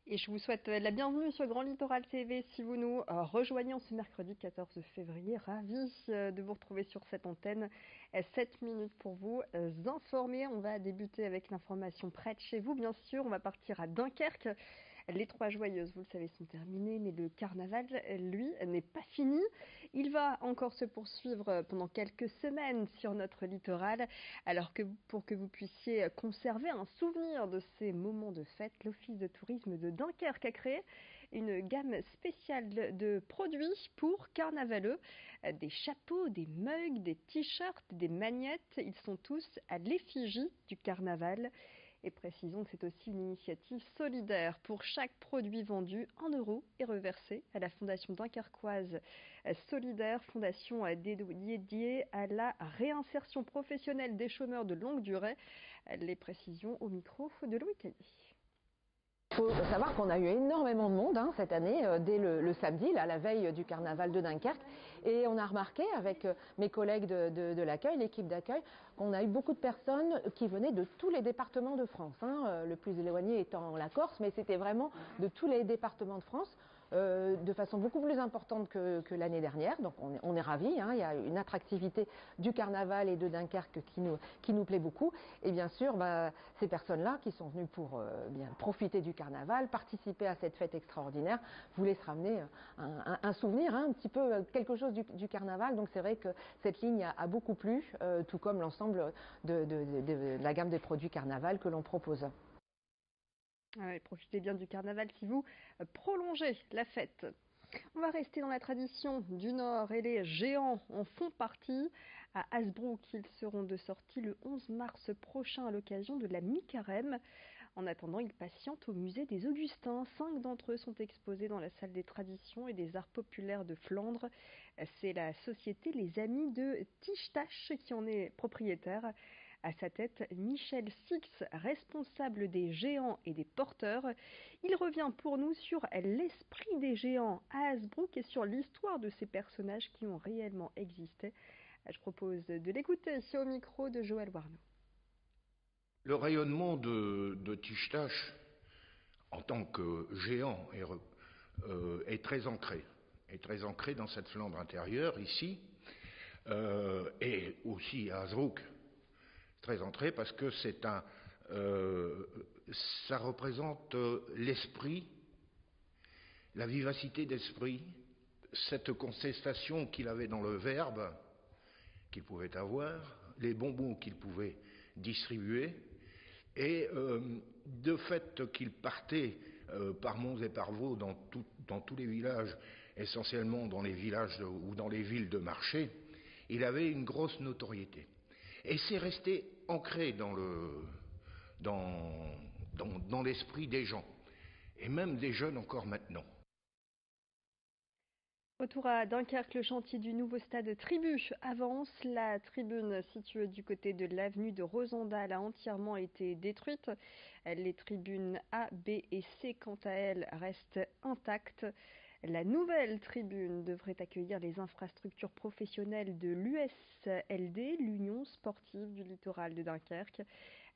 Et je vous souhaite la bienvenue sur Grand Littoral TV si vous nous rejoignez en ce mercredi 14 février. Ravi de vous retrouver sur cette antenne. 7 minutes pour vous informer. On va débuter avec l'information près de chez vous, bien sûr. On va partir à Dunkerque. Les trois joyeuses, vous le savez, sont terminées, mais le carnaval, lui, n'est pas fini. Il va encore se poursuivre pendant quelques semaines sur notre littoral. Alors que pour que vous puissiez conserver un souvenir de ces moments de fête, l'Office de tourisme de Dunkerque a créé une gamme spéciale de produits pour carnavaleux. Des chapeaux, des mugs, des t-shirts, des magnettes, ils sont tous à l'effigie du carnaval. Et précisons que c'est aussi une initiative solidaire. Pour chaque produit vendu, 1 € est reversé à la Fondation Dunkerquoise Solidaire, fondation dédiée à la réinsertion professionnelle des chômeurs de longue durée. Les précisions au micro de Louis Caillé. Il faut savoir qu'on a eu énormément de monde cette année, dès le samedi, là, la veille du carnaval de Dunkerque. Et on a remarqué avec mes collègues de l'accueil, l'équipe d'accueil, qu'on a eu beaucoup de personnes qui venaient de tous les départements de France. Le plus éloigné étant la Corse, mais c'était vraiment de tous les départements de France. De façon beaucoup plus importante que l'année dernière, donc on est ravis. Il y a une attractivité du carnaval et de Dunkerque qui nous plaît beaucoup. Et bien sûr, ces personnes-là qui sont venues pour bien profiter du carnaval, participer à cette fête extraordinaire, voulaient se ramener un souvenir, un petit peu quelque chose du carnaval. Donc c'est vrai que cette ligne a beaucoup plu, tout comme l'ensemble de la gamme des produits carnaval que l'on propose. Ouais, profitez bien du carnaval si vous prolongez la fête. On va rester dans la tradition du Nord et les géants en font partie. À Hasbrook, ils seront de sortie le 11 mars prochain à l'occasion de la mi-carême. En attendant, ils patientent au musée des Augustins. 5 d'entre eux sont exposés dans la salle des traditions et des arts populaires de Flandre. C'est la société Les Amis de Tichetache qui en est propriétaire. À sa tête, Michel Six, responsable des géants et des porteurs. Il revient pour nous sur l'esprit des géants à Hasbrook et sur l'histoire de ces personnages qui ont réellement existé. Je propose de l'écouter au micro de Joël Warneau. Le rayonnement de Tichetache en tant que géant est très ancré dans cette Flandre intérieure ici, et aussi à Hasbrook. Très ancré parce que ça représente l'esprit, la vivacité d'esprit, cette contestation qu'il avait dans le verbe qu'il pouvait avoir, les bonbons qu'il pouvait distribuer, et de fait qu'il partait par Mons et par Vaux dans tous les villages, essentiellement dans les villages ou dans les villes de marché, il avait une grosse notoriété. Et c'est resté ancré dans l'esprit des gens, et même des jeunes encore maintenant. Retour à Dunkerque, le chantier du nouveau stade Tribu avance. La tribune située du côté de l'avenue de Rosendal a entièrement été détruite. Les tribunes A, B et C, quant à elles, restent intactes. La nouvelle tribune devrait accueillir les infrastructures professionnelles de l'USLD, l'Union sportive du littoral de Dunkerque.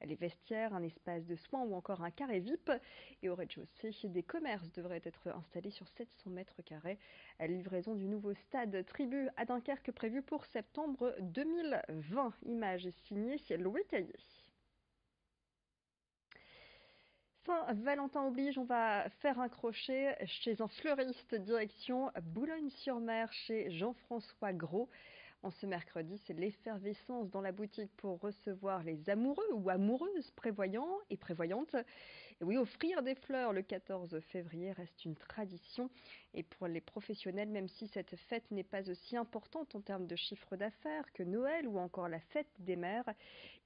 Les vestiaires, un espace de soins ou encore un carré VIP. Et au rez-de-chaussée, des commerces devraient être installés sur 700 mètres carrés. La livraison du nouveau stade Tribu à Dunkerque prévue pour septembre 2020. Image signée Louis Caillé. Saint-Valentin oblige, on va faire un crochet chez un fleuriste direction Boulogne-sur-Mer chez Jean-François Gros. En ce mercredi, c'est l'effervescence dans la boutique pour recevoir les amoureux ou amoureuses prévoyants et prévoyantes. Et oui, offrir des fleurs le 14 février reste une tradition. Et pour les professionnels, même si cette fête n'est pas aussi importante en termes de chiffre d'affaires que Noël ou encore la fête des mères,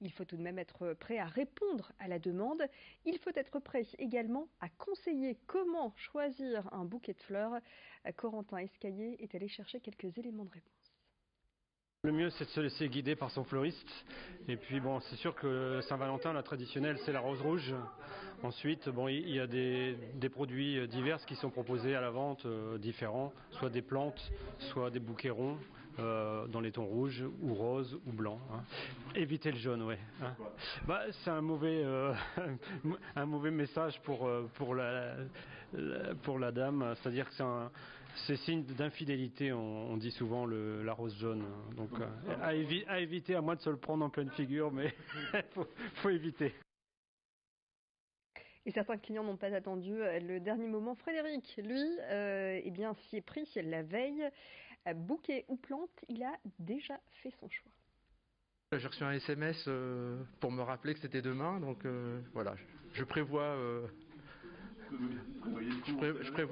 il faut tout de même être prêt à répondre à la demande. Il faut être prêt également à conseiller comment choisir un bouquet de fleurs. Corentin Escaillé est allé chercher quelques éléments de réponse. Le mieux, c'est de se laisser guider par son fleuriste. Et puis bon, c'est sûr que Saint-Valentin, la traditionnelle, c'est la rose rouge. Ensuite, bon, il y a des produits divers qui sont proposés à la vente, différents, soit des plantes, soit des bouquets ronds. dans les tons rouges ou roses ou blancs. Hein. Éviter le jaune, ouais. Hein. Bah, c'est un mauvais message pour la dame, c'est-à-dire que c'est signe d'infidélité, on dit souvent la rose jaune. Donc à éviter, à moins de se le prendre en pleine figure, mais faut éviter. Et certains clients n'ont pas attendu le dernier moment. Frédéric, lui, eh bien, s'y est pris la veille. Bouquet ou plante, il a déjà fait son choix. J'ai reçu un SMS pour me rappeler que c'était demain, donc voilà, je prévois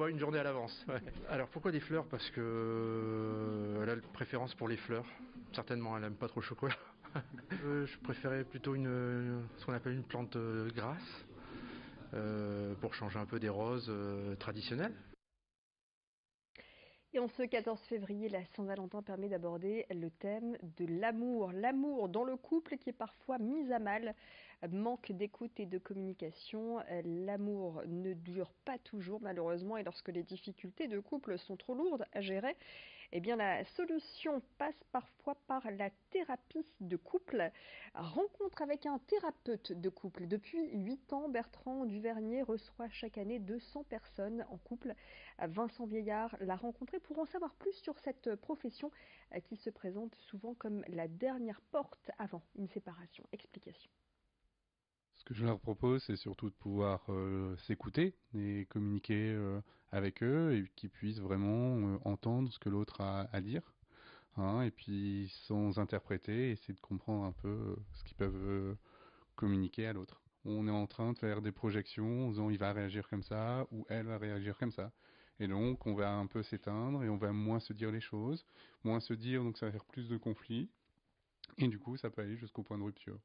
une journée à l'avance. Ouais. Alors pourquoi des fleurs? Parce que elle a une préférence pour les fleurs. Certainement, elle n'aime pas trop le chocolat. Je préférais plutôt ce qu'on appelle une plante grasse, pour changer un peu des roses traditionnelles. Et en ce 14 février, la Saint-Valentin permet d'aborder le thème de l'amour. L'amour dans le couple qui est parfois mis à mal. Manque d'écoute et de communication. L'amour ne dure pas toujours malheureusement et lorsque les difficultés de couple sont trop lourdes à gérer, eh bien la solution passe parfois par la thérapie de couple. Rencontre avec un thérapeute de couple. Depuis 8 ans, Bertrand Duvernier reçoit chaque année 200 personnes en couple. Vincent Vieillard l'a rencontré pour en savoir plus sur cette profession qui se présente souvent comme la dernière porte avant une séparation. Explication. Ce que je leur propose, c'est surtout de pouvoir s'écouter et communiquer avec eux et qu'ils puissent vraiment entendre ce que l'autre a à dire. Hein, et puis sans interpréter, essayer de comprendre un peu ce qu'ils peuvent communiquer à l'autre. On est en train de faire des projections en disant il va réagir comme ça ou elle va réagir comme ça. Et donc on va un peu s'éteindre et on va moins se dire les choses, moins se dire, donc ça va faire plus de conflits. Et du coup ça peut aller jusqu'au point de rupture.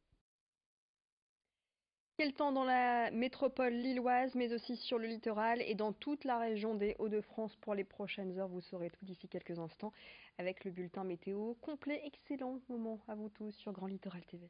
Quel temps dans la métropole lilloise, mais aussi sur le littoral et dans toute la région des Hauts-de-France pour les prochaines heures. Vous saurez tout d'ici quelques instants avec le bulletin météo complet. Excellent moment à vous tous sur Grand Littoral TV.